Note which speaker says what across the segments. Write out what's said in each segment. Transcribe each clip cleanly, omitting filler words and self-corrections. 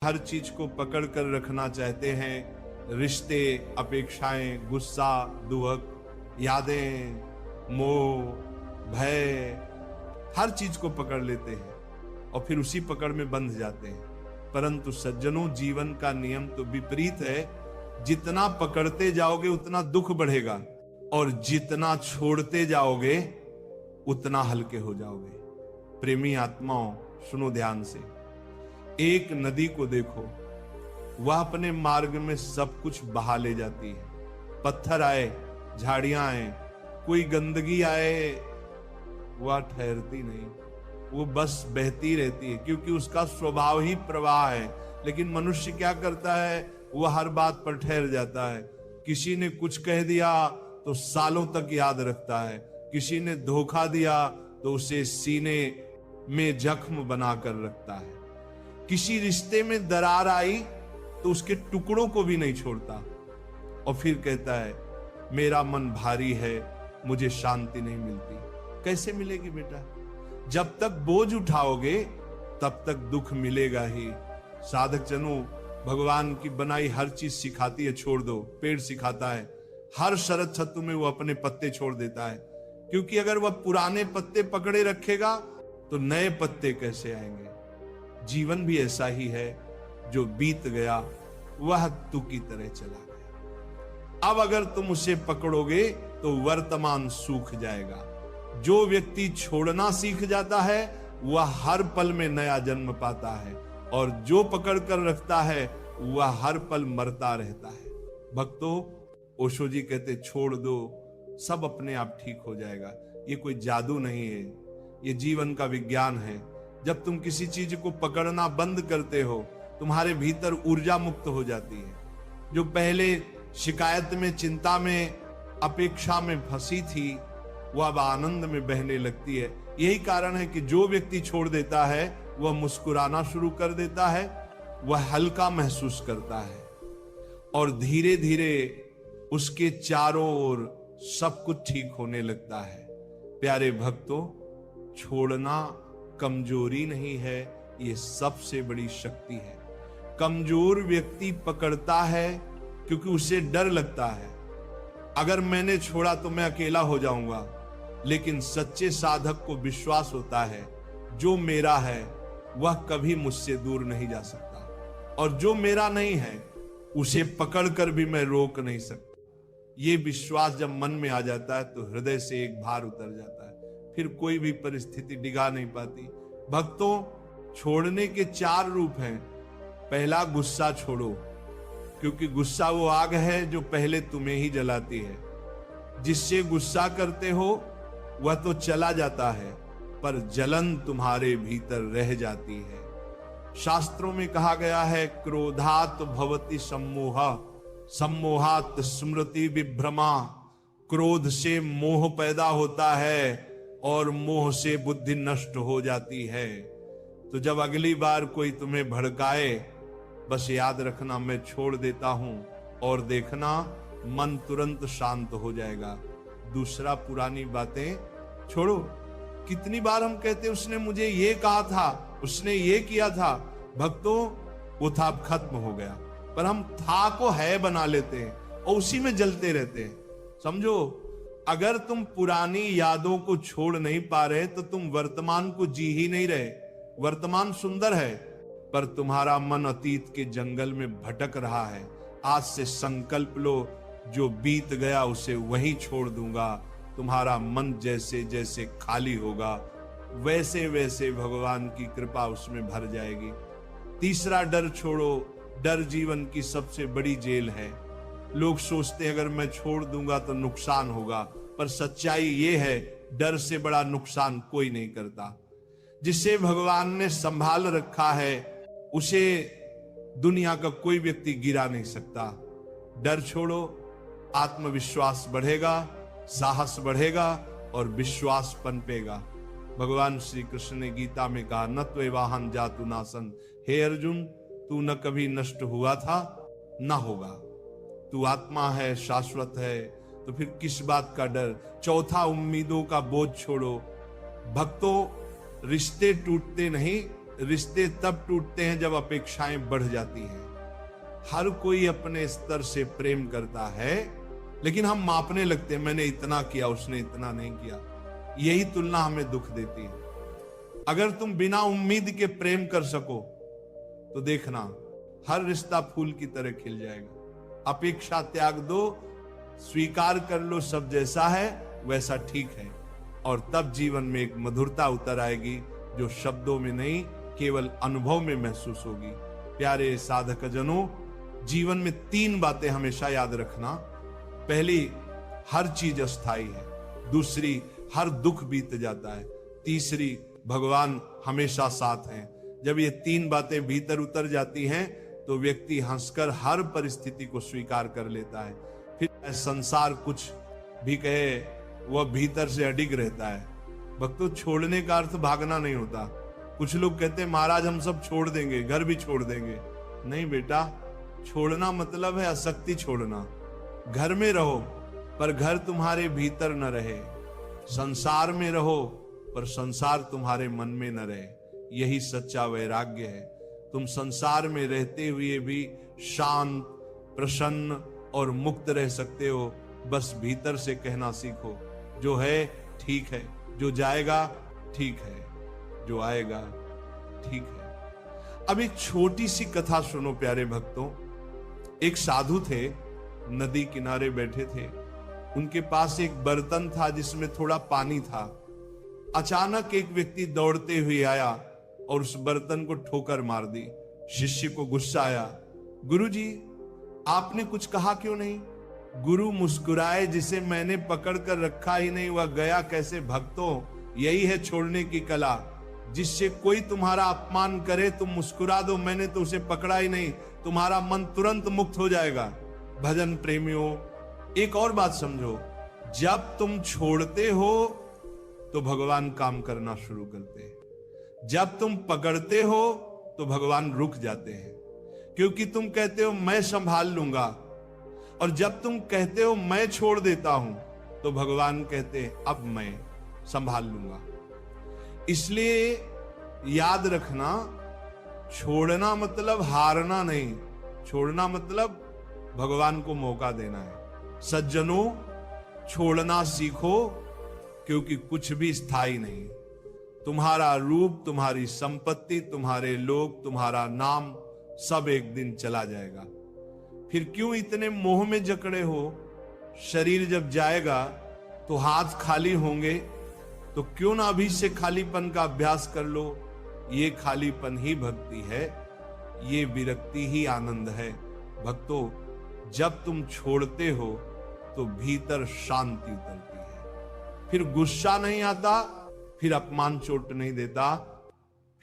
Speaker 1: हर चीज को पकड़ कर रखना चाहते हैं। रिश्ते, अपेक्षाएं, गुस्सा, दुहक, यादें, मोह, भय, हर चीज को पकड़ लेते हैं और फिर उसी पकड़ में बंध जाते हैं। परंतु सज्जनों, जीवन का नियम तो विपरीत है। जितना पकड़ते जाओगे उतना दुख बढ़ेगा और जितना छोड़ते जाओगे उतना हल्के हो जाओगे। प्रेमी आत्माओं, सुनो ध्यान से। एक नदी को देखो, वह अपने मार्ग में सब कुछ बहा ले जाती है। पत्थर आए, झाड़ियां आए, कोई गंदगी आए, वह ठहरती नहीं, वो बस बहती रहती है, क्योंकि उसका स्वभाव ही प्रवाह है। लेकिन मनुष्य क्या करता है, वह हर बात पर ठहर जाता है। किसी ने कुछ कह दिया तो सालों तक याद रखता है, किसी ने धोखा दिया तो उसे सीने में जख्म बनाकर रखता है, किसी रिश्ते में दरार आई तो उसके टुकड़ों को भी नहीं छोड़ता और फिर कहता है मेरा मन भारी है, मुझे शांति नहीं मिलती। कैसे मिलेगी बेटा? जब तक बोझ उठाओगे तब तक दुख मिलेगा ही। साधक जनों, भगवान की बनाई हर चीज सिखाती है छोड़ दो। पेड़ सिखाता है, हर शरद ऋतु में वो अपने पत्ते छोड़ देता है, क्योंकि अगर वह पुराने पत्ते पकड़े रखेगा तो नए पत्ते कैसे आएंगे। जीवन भी ऐसा ही है, जो बीत गया वह तू की तरह चला गया। अब अगर तुम उसे पकड़ोगे तो वर्तमान सूख जाएगा। जो व्यक्ति छोड़ना सीख जाता है वह हर पल में नया जन्म पाता है, और जो पकड़ कर रखता है वह हर पल मरता रहता है। भक्तों, ओशो जी कहते छोड़ दो, सब अपने आप ठीक हो जाएगा। ये कोई जादू नहीं है, ये जीवन का विज्ञान है। जब तुम किसी चीज को पकड़ना बंद करते हो, तुम्हारे भीतर ऊर्जा मुक्त हो जाती है। जो पहले शिकायत में, चिंता में, अपेक्षा में फंसी थी, वह अब आनंद में बहने लगती है। यही कारण है कि जो व्यक्ति छोड़ देता है वह मुस्कुराना शुरू कर देता है, वह हल्का महसूस करता है और धीरे धीरे उसके चारों ओर सब कुछ ठीक होने लगता है। प्यारे भक्तों, छोड़ना कमजोरी नहीं है, ये सबसे बड़ी शक्ति है। कमजोर व्यक्ति पकड़ता है क्योंकि उसे डर लगता है, अगर मैंने छोड़ा तो मैं अकेला हो जाऊंगा। लेकिन सच्चे साधक को विश्वास होता है, जो मेरा है वह कभी मुझसे दूर नहीं जा सकता, और जो मेरा नहीं है उसे पकड़कर भी मैं रोक नहीं सकता। ये विश्वास जब मन में आ जाता है तो हृदय से एक भार उतर जाता है, फिर कोई भी परिस्थिति डिगा नहीं पाती। भक्तों, छोड़ने के 4 रूप हैं। पहला, गुस्सा छोड़ो, क्योंकि गुस्सा वो आग है जो पहले तुम्हें ही जलाती है। जिससे गुस्सा करते हो वह तो चला जाता है, पर जलन तुम्हारे भीतर रह जाती है। शास्त्रों में कहा गया है, क्रोधात भवति सम्मोह, सम्मोहात स्मृति विभ्रमा। क्रोध से मोह पैदा होता है और मोह से बुद्धि नष्ट हो जाती है। तो जब अगली बार कोई तुम्हें भड़काए, बस याद रखना मैं छोड़ देता हूं, और देखना मन तुरंत शांत हो जाएगा। दूसरा, पुरानी बातें छोड़ो। कितनी बार हम कहते उसने मुझे ये कहा था, उसने ये किया था। भक्तों, वो था अब खत्म हो गया, पर हम था को है बना लेते हैं और उसी में जलते रहते हैं। समझो, अगर तुम पुरानी यादों को छोड़ नहीं पा रहे तो तुम वर्तमान को जी ही नहीं रहे। वर्तमान सुंदर है, पर तुम्हारा मन अतीत के जंगल में भटक रहा है। आज से संकल्प लो, जो बीत गया उसे वहीं छोड़ दूंगा। तुम्हारा मन जैसे जैसे खाली होगा, वैसे वैसे भगवान की कृपा उसमें भर जाएगी। तीसरा, डर छोड़ो। डर जीवन की सबसे बड़ी जेल है। लोग सोचते हैं अगर मैं छोड़ दूंगा तो नुकसान होगा, पर सच्चाई ये है, डर से बड़ा नुकसान कोई नहीं करता। जिसे भगवान ने संभाल रखा है उसे दुनिया का कोई व्यक्ति गिरा नहीं सकता। डर छोड़ो, आत्मविश्वास बढ़ेगा, साहस बढ़ेगा और विश्वास पनपेगा। भगवान श्री कृष्ण ने गीता में कहा, न त्वेवाहं जातु नासन्। हे अर्जुन, तू न कभी नष्ट हुआ था न होगा। तू आत्मा है, शाश्वत है, तो फिर किस बात का डर। चौथा, उम्मीदों का बोझ छोड़ो। भक्तों, रिश्ते टूटते नहीं, रिश्ते तब टूटते हैं जब अपेक्षाएं बढ़ जाती हैं। हर कोई अपने स्तर से प्रेम करता है, लेकिन हम मापने लगते हैं, मैंने इतना किया, उसने इतना नहीं किया। यही तुलना हमें दुख देती है। अगर तुम बिना उम्मीद के प्रेम कर सको तो देखना हर रिश्ता फूल की तरह खिल जाएगा। अपेक्षा त्याग दो, स्वीकार कर लो सब जैसा है वैसा ठीक है, और तब जीवन में एक मधुरता उतर आएगी जो शब्दों में नहीं केवल अनुभव में महसूस होगी। प्यारे साधक जनों, जीवन में 3 बातें हमेशा याद रखना। पहली, हर चीज अस्थाई है। दूसरी, हर दुख बीत जाता है। तीसरी, भगवान हमेशा साथ हैं। जब ये 3 बातें भीतर उतर जाती हैं तो व्यक्ति हंसकर हर परिस्थिति को स्वीकार कर लेता है। फिर संसार कुछ भी कहे, वह भीतर से अडिग रहता है। भक्तों, छोड़ने का अर्थ भागना नहीं होता। कुछ लोग कहते हैं महाराज हम सब छोड़ देंगे, घर भी छोड़ देंगे। नहीं बेटा, छोड़ना मतलब है आसक्ति छोड़ना। घर में रहो पर घर तुम्हारे भीतर न रहे, संसार में रहो पर संसार तुम्हारे मन में न रहे। यही सच्चा वैराग्य है। तुम संसार में रहते हुए भी शांत, प्रसन्न और मुक्त रह सकते हो। बस भीतर से कहना सीखो, जो है ठीक है, जो जाएगा ठीक है, जो आएगा ठीक है। अब एक छोटी सी कथा सुनो प्यारे भक्तों। एक साधु थे, नदी किनारे बैठे थे। उनके पास एक बर्तन था जिसमें थोड़ा पानी था। अचानक एक व्यक्ति दौड़ते हुए आया और उस बर्तन को ठोकर मार दी। शिष्य को गुस्सा आया, गुरुजी आपने कुछ कहा क्यों नहीं? गुरु मुस्कुराए, जिसे मैंने पकड़ कर रखा ही नहीं वह गया कैसे? भक्तों, यही है छोड़ने की कला। जिससे कोई तुम्हारा अपमान करे तुम मुस्कुरा दो, मैंने तो उसे पकड़ा ही नहीं, तुम्हारा मन तुरंत मुक्त हो जाएगा। भजन प्रेमियों, एक और बात समझो, जब तुम छोड़ते हो तो भगवान काम करना शुरू करते हैं। जब तुम पकड़ते हो तो भगवान रुक जाते हैं, क्योंकि तुम कहते हो मैं संभाल लूंगा, और जब तुम कहते हो मैं छोड़ देता हूं तो भगवान कहते हैं अब मैं संभाल लूंगा। इसलिए याद रखना, छोड़ना मतलब हारना नहीं, छोड़ना मतलब भगवान को मौका देना है। सज्जनों, छोड़ना सीखो, क्योंकि कुछ भी स्थायी नहीं। तुम्हारा रूप, तुम्हारी संपत्ति, तुम्हारे लोग, तुम्हारा नाम सब एक दिन चला जाएगा। फिर क्यों इतने मोह में जकड़े हो? शरीर जब जाएगा तो हाथ खाली होंगे, तो क्यों ना अभी से खालीपन का अभ्यास कर लो। ये खालीपन ही भक्ति है, ये विरक्ति ही आनंद है। भक्तों, जब तुम छोड़ते हो तो भीतर शांति उतरती है। फिर गुस्सा नहीं आता, फिर अपमान चोट नहीं देता,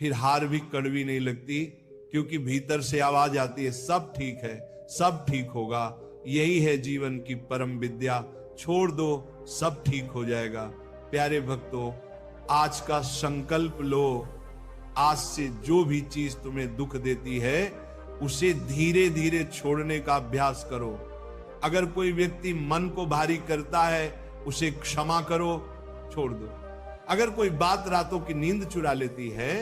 Speaker 1: फिर हार भी कड़वी नहीं लगती, क्योंकि भीतर से आवाज आती है सब ठीक है, सब ठीक होगा। यही है जीवन की परम विद्या। छोड़ दो, सब ठीक हो जाएगा। प्यारे भक्तों, आज का संकल्प लो, आज से जो भी चीज तुम्हें दुख देती है उसे धीरे धीरे छोड़ने का अभ्यास करो। अगर कोई व्यक्ति मन को भारी करता है उसे क्षमा करो, छोड़ दो। अगर कोई बात रातों की नींद चुरा लेती है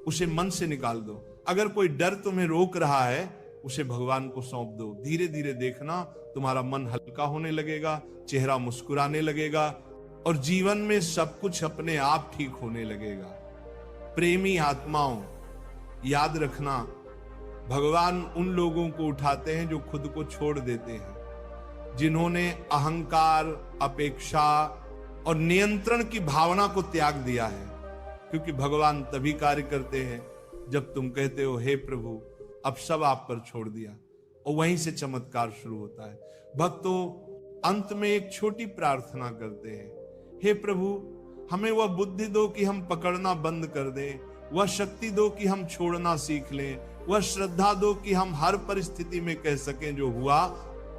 Speaker 1: उसे मन से निकाल दो। अगर कोई डर तुम्हें रोक रहा है उसे भगवान को सौंप दो। धीरे धीरे देखना तुम्हारा मन हल्का होने लगेगा, चेहरा मुस्कुराने लगेगा, और जीवन में सब कुछ अपने आप ठीक होने लगेगा। प्रेमी आत्माओं, याद रखना, भगवान उन लोगों को उठाते हैं जो खुद को छोड़ देते हैं, जिन्होंने अहंकार, अपेक्षा और नियंत्रण की भावना को त्याग दिया है। क्योंकि भगवान तभी कार्य करते हैं जब तुम कहते हो हे प्रभु अब सब आप पर छोड़ दिया, और वहीं से चमत्कार शुरू होता है। भक्तों, अंत में एक छोटी प्रार्थना करते हैं, हे प्रभु हमें वह बुद्धि दो कि हम पकड़ना बंद कर दें, वह शक्ति दो कि हम छोड़ना सीख लें, वह श्रद्धा दो कि हम हर परिस्थिति में कह सकें जो हुआ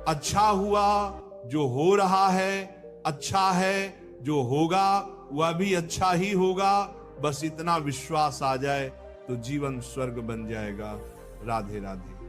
Speaker 1: अच्छा हुआ, जो हो रहा है अच्छा है, जो होगा वह भी अच्छा ही होगा। बस इतना विश्वास आ जाए तो जीवन स्वर्ग बन जाएगा। राधे राधे।